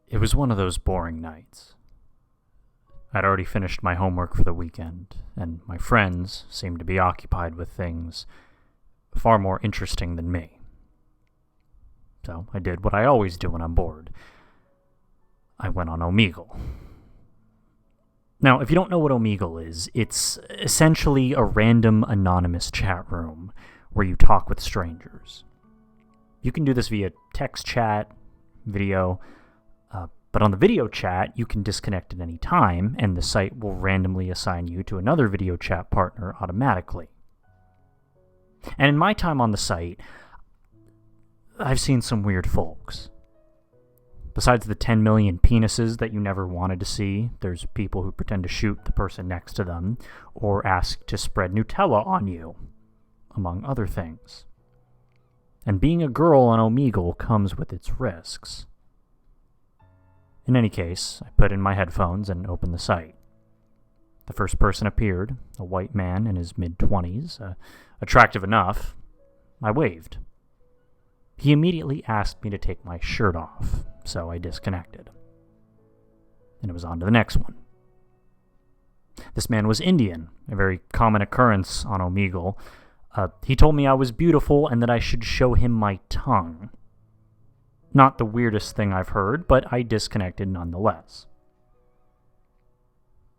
It was one of those boring nights. I'd already finished my homework for the weekend, and my friends seemed to be occupied with things far more interesting than me. So I did what I always do when I'm bored. I went on Omegle. Now, if you don't know what Omegle is, it's essentially a random anonymous chat room where you talk with strangers. You can do this via text chat, video, but on the video chat, you can disconnect at any time, and the site will randomly assign you to another video chat partner automatically. And in my time on the site, I've seen some weird folks. Besides the 10 million penises that you never wanted to see, there's people who pretend to shoot the person next to them, or ask to spread Nutella on you, among other things. And being a girl on Omegle comes with its risks. In any case, I put in my headphones and opened the site. The first person appeared, a white man in his mid-20s, attractive enough. I waved. He immediately asked me to take my shirt off, so I disconnected. And it was on to the next one. This man was Indian, a very common occurrence on Omegle. He told me I was beautiful and that I should show him my tongue. Not the weirdest thing I've heard, but I disconnected nonetheless.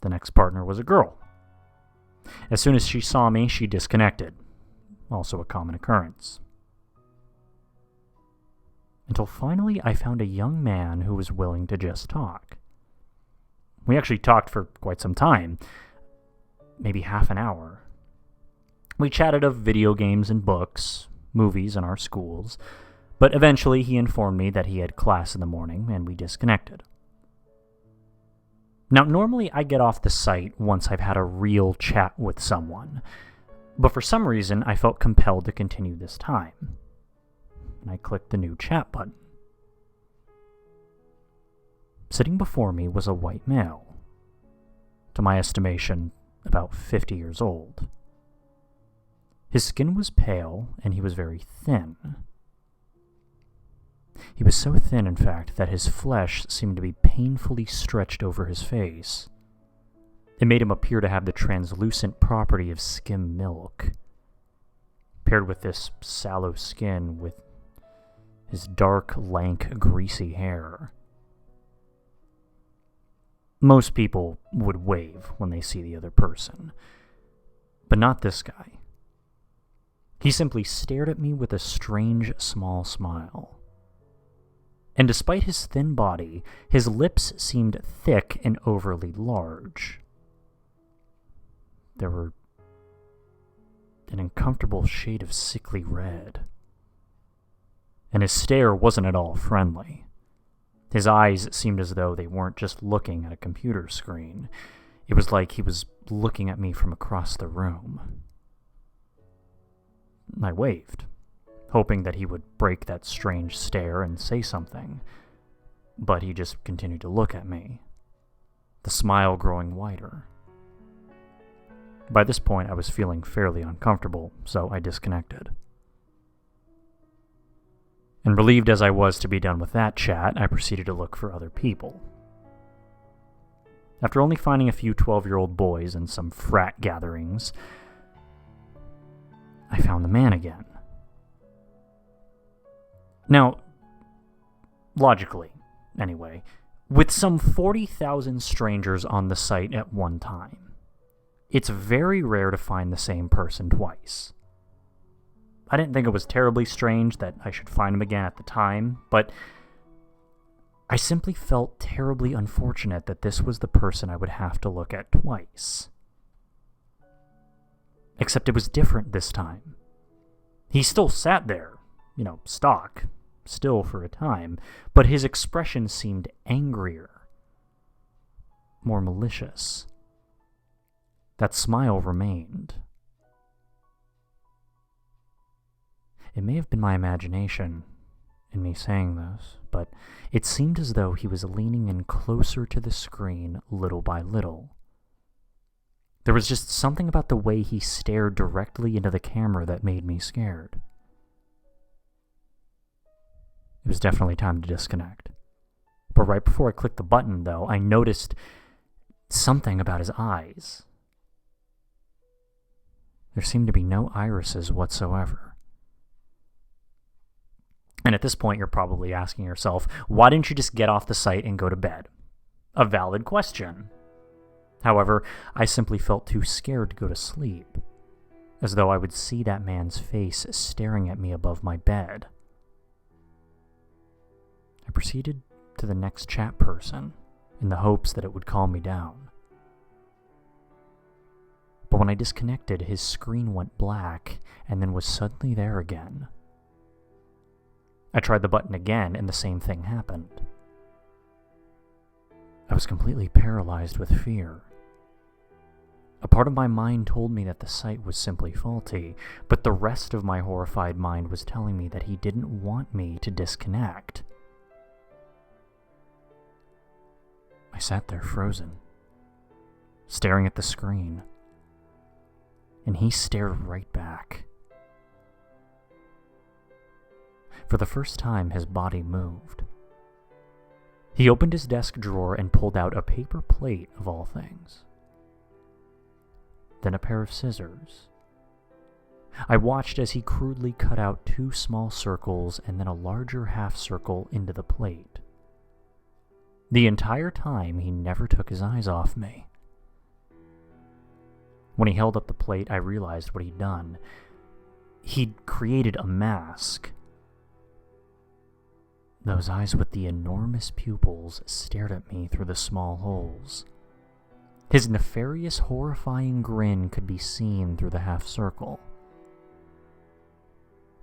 The next partner was a girl. As soon as she saw me, she disconnected. Also a common occurrence. Until finally I found a young man who was willing to just talk. We actually talked for quite some time, maybe half an hour. We chatted of video games and books, movies and our schools, but eventually he informed me that he had class in the morning and we disconnected. Now, normally I get off the site once I've had a real chat with someone, but for some reason I felt compelled to continue this time. And I clicked the new chat button. Sitting before me was a white male. To my estimation, about 50 years old. His skin was pale, and he was very thin. He was so thin, in fact, that his flesh seemed to be painfully stretched over his face. It made him appear to have the translucent property of skim milk. Paired with this sallow skin with his dark, lank, greasy hair. Most people would wave when they see the other person, but not this guy. He simply stared at me with a strange, small smile. And despite his thin body, his lips seemed thick and overly large. They were an uncomfortable shade of sickly red. And his stare wasn't at all friendly. His eyes seemed as though they weren't just looking at a computer screen. It was like he was looking at me from across the room. I waved, hoping that he would break that strange stare and say something. But he just continued to look at me, the smile growing wider. By this point, I was feeling fairly uncomfortable, so I disconnected. And relieved as I was to be done with that chat, I proceeded to look for other people. After only finding a few 12-year-old boys and some frat gatherings, I found the man again. Now, logically, anyway, with some 40,000 strangers on the site at one time, it's very rare to find the same person twice. I didn't think it was terribly strange that I should find him again at the time, but I simply felt terribly unfortunate that this was the person I would have to look at twice. Except it was different this time. He still sat there, stock, still for a time, but his expression seemed angrier, more malicious. That smile remained. It may have been my imagination in me saying this, but it seemed as though he was leaning in closer to the screen little by little. There was just something about the way he stared directly into the camera that made me scared. It was definitely time to disconnect. But right before I clicked the button, though, I noticed something about his eyes. There seemed to be no irises whatsoever. And at this point, you're probably asking yourself, why didn't you just get off the site and go to bed? A valid question. However, I simply felt too scared to go to sleep, as though I would see that man's face staring at me above my bed. I proceeded to the next chat person in the hopes that it would calm me down. But when I disconnected, his screen went black and then was suddenly there again. I tried the button again and the same thing happened. I was completely paralyzed with fear. A part of my mind told me that the site was simply faulty, but the rest of my horrified mind was telling me that he didn't want me to disconnect. I sat there frozen, staring at the screen, and he stared right back. For the first time, his body moved. He opened his desk drawer and pulled out a paper plate, of all things. Then a pair of scissors. I watched as he crudely cut out 2 small circles and then a larger half circle into the plate. The entire time, he never took his eyes off me. When he held up the plate, I realized what he'd done. He'd created a mask. Those eyes with the enormous pupils stared at me through the small holes. His nefarious, horrifying grin could be seen through the half circle.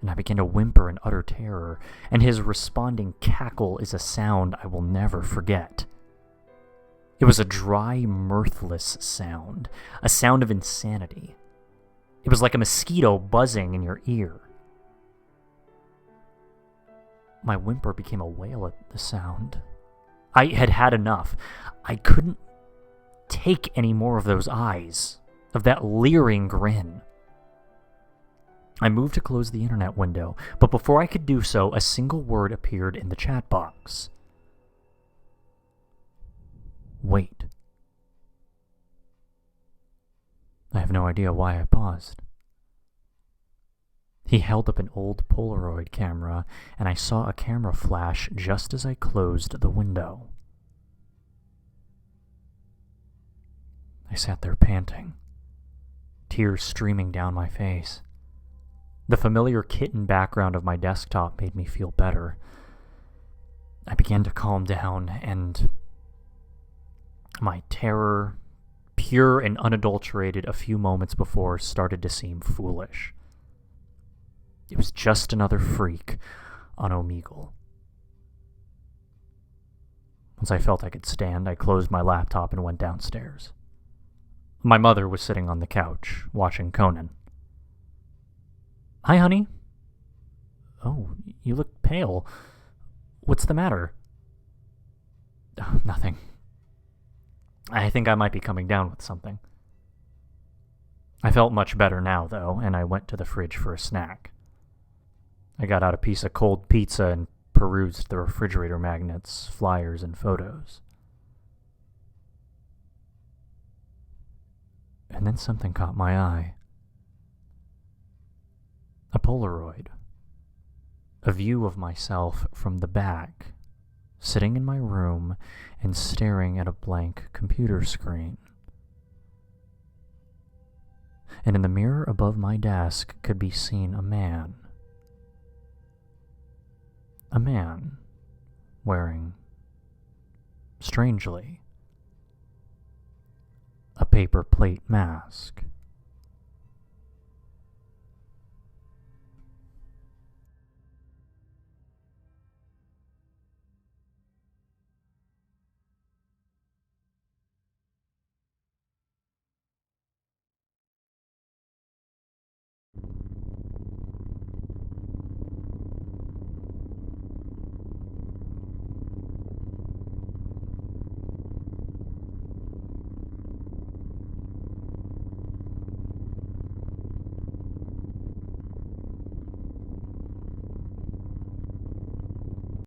And I began to whimper in utter terror, and his responding cackle is a sound I will never forget. It was a dry, mirthless sound, a sound of insanity. It was like a mosquito buzzing in your ear. My whimper became a wail at the sound. I had had enough. I couldn't take any more of those eyes, of that leering grin. I moved to close the internet window, but before I could do so, a single word appeared in the chat box. Wait. I have no idea why I paused. He held up an old Polaroid camera, and I saw a camera flash just as I closed the window. I sat there panting, tears streaming down my face. The familiar kitten background of my desktop made me feel better. I began to calm down, and my terror, pure and unadulterated a few moments before, started to seem foolish. It was just another freak on Omegle. Once I felt I could stand, I closed my laptop and went downstairs. My mother was sitting on the couch, watching Conan. Hi, honey. Oh, you look pale. What's the matter? Oh, nothing. I think I might be coming down with something. I felt much better now, though, and I went to the fridge for a snack. I got out a piece of cold pizza and perused the refrigerator magnets, flyers, and photos. And then something caught my eye. A Polaroid. A view of myself from the back, sitting in my room and staring at a blank computer screen. And in the mirror above my desk could be seen a man. A man wearing, strangely, a paper plate mask.